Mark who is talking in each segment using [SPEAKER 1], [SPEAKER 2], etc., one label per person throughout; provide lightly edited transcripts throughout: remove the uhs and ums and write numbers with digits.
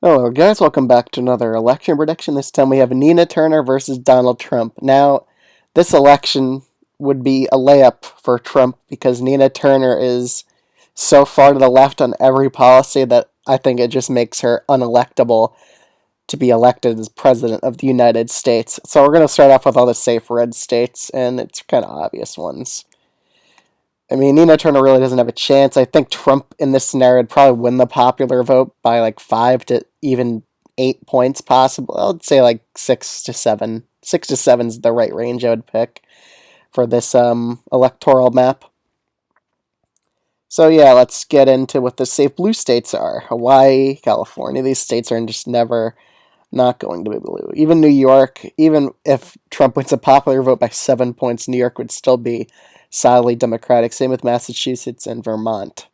[SPEAKER 1] Hello guys, welcome back to another election prediction. This time we have Nina Turner versus Donald Trump. Now, this election would be a layup for Trump because Nina Turner is so far to the left on every policy that I think it just makes her unelectable to be elected as President of the United States. So we're going to start off with all the safe red states, and it's kind of obvious ones. I mean, Nina Turner really doesn't have a chance. I think Trump in this scenario would probably win the popular vote by like 5 to even 8 points, possible. I'd say like 6 to 7. 6 to 7 is the right range I would pick for this electoral map. So yeah, let's get into what the safe blue states are. Hawaii, California. These states are just never not going to be blue. Even New York, even if Trump wins a popular vote by 7 points, New York would still be solidly Democratic. Same with Massachusetts and Vermont.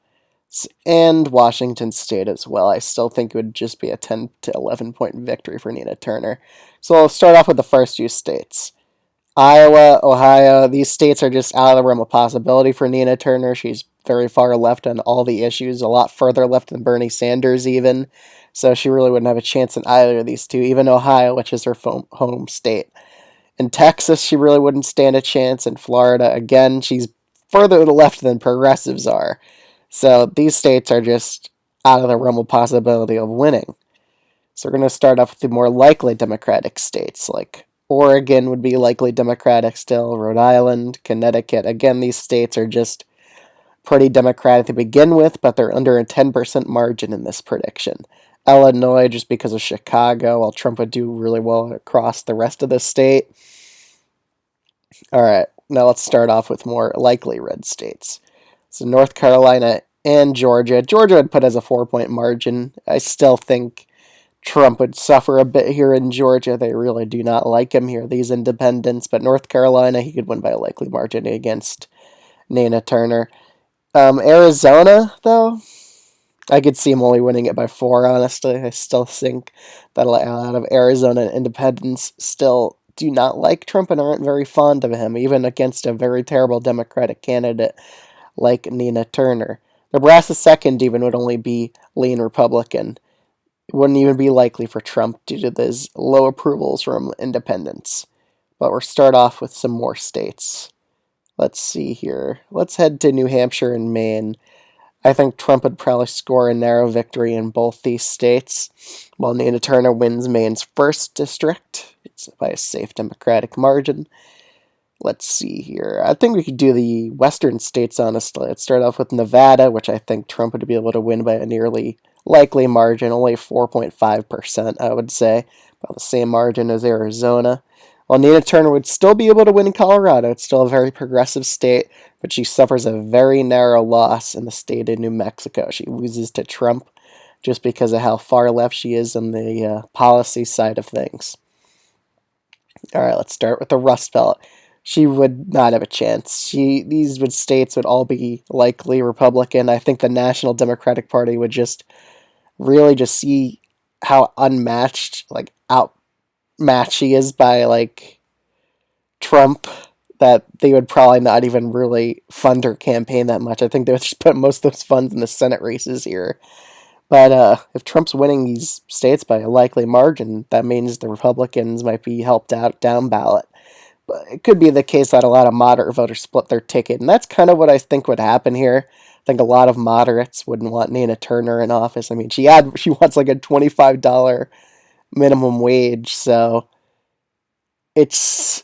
[SPEAKER 1] And Washington State as well. I still think it would just be a 10 to 11 point victory for Nina Turner. So I'll start off with the first few states. Iowa, Ohio, these states are just out of the realm of possibility for Nina Turner. She's very far left on all the issues, a lot further left than Bernie Sanders, even. So she really wouldn't have a chance in either of these two, even Ohio, which is her home state. In Texas, she really wouldn't stand a chance. In Florida, again, she's further to the left than progressives are. So these states are just out of the realm of possibility of winning. So we're going to start off with the more likely Democratic states, like Oregon would be likely Democratic still, Rhode Island, Connecticut. Again, these states are just pretty Democratic to begin with, but they're under a 10% margin in this prediction. Illinois, just because of Chicago, while Trump would do really well across the rest of the state. All right, now let's start off with more likely red states. So North Carolina and Georgia. Georgia would put as a 4 point margin. I still think Trump would suffer a bit here in Georgia. They really do not like him here, these independents. But North Carolina, he could win by a likely margin against Nina Turner. Arizona, though, I could see him only winning it by 4, honestly. I still think that a lot of Arizona independents still do not like Trump and aren't very fond of him, even against a very terrible Democratic candidate like Nina Turner. Nebraska second even would only be lean Republican. It wouldn't even be likely for Trump due to his low approvals from independents. But we'll start off with some more states. Let's see here. Let's head to New Hampshire and Maine. I think Trump would probably score a narrow victory in both these states, while Nina Turner wins Maine's first district. It's by a safe Democratic margin. Let's see here. I think we could do the western states, honestly. Let's start off with Nevada, which I think Trump would be able to win by a nearly likely margin, only 4.5%, I would say, about the same margin as Arizona. While Nina Turner would still be able to win in Colorado, it's still a very progressive state, but she suffers a very narrow loss in the state of New Mexico. She loses to Trump just because of how far left she is on the policy side of things. All right, let's start with the Rust Belt. She would not have a chance. These states would all be likely Republican. I think the National Democratic Party would just really just see how unmatched, like outmatched she is by like Trump, that they would probably not even really fund her campaign that much. I think they would just put most of those funds in the Senate races here. But if Trump's winning these states by a likely margin, that means the Republicans might be helped out down ballot. But it could be the case that a lot of moderate voters split their ticket, and that's kind of what I think would happen here. I think a lot of moderates wouldn't want Nina Turner in office. I mean, she wants like a $25 minimum wage, so it's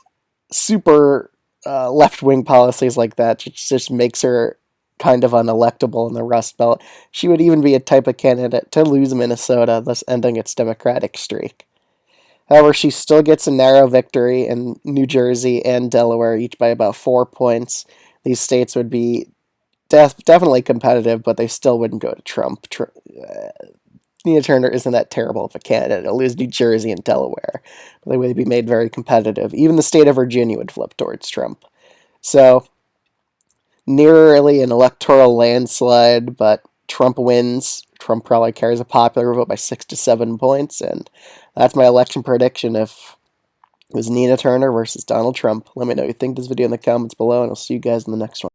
[SPEAKER 1] super left wing policies like that just makes her kind of unelectable in the Rust Belt. She would even be a type of candidate to lose Minnesota, thus ending its Democratic streak. However, she still gets a narrow victory in New Jersey and Delaware, each by about 4 points. These states would be definitely competitive, but they still wouldn't go to Trump. Nina Turner isn't that terrible of a candidate. It'll lose New Jersey and Delaware, but they would be made very competitive. Even the state of Virginia would flip towards Trump. So, nearly an electoral landslide, but Trump wins. Trump probably carries a popular vote by 6 to 7 points, and that's my election prediction if it was Nina Turner versus Donald Trump. Let me know what you think of this video in the comments below, and I'll see you guys in the next one.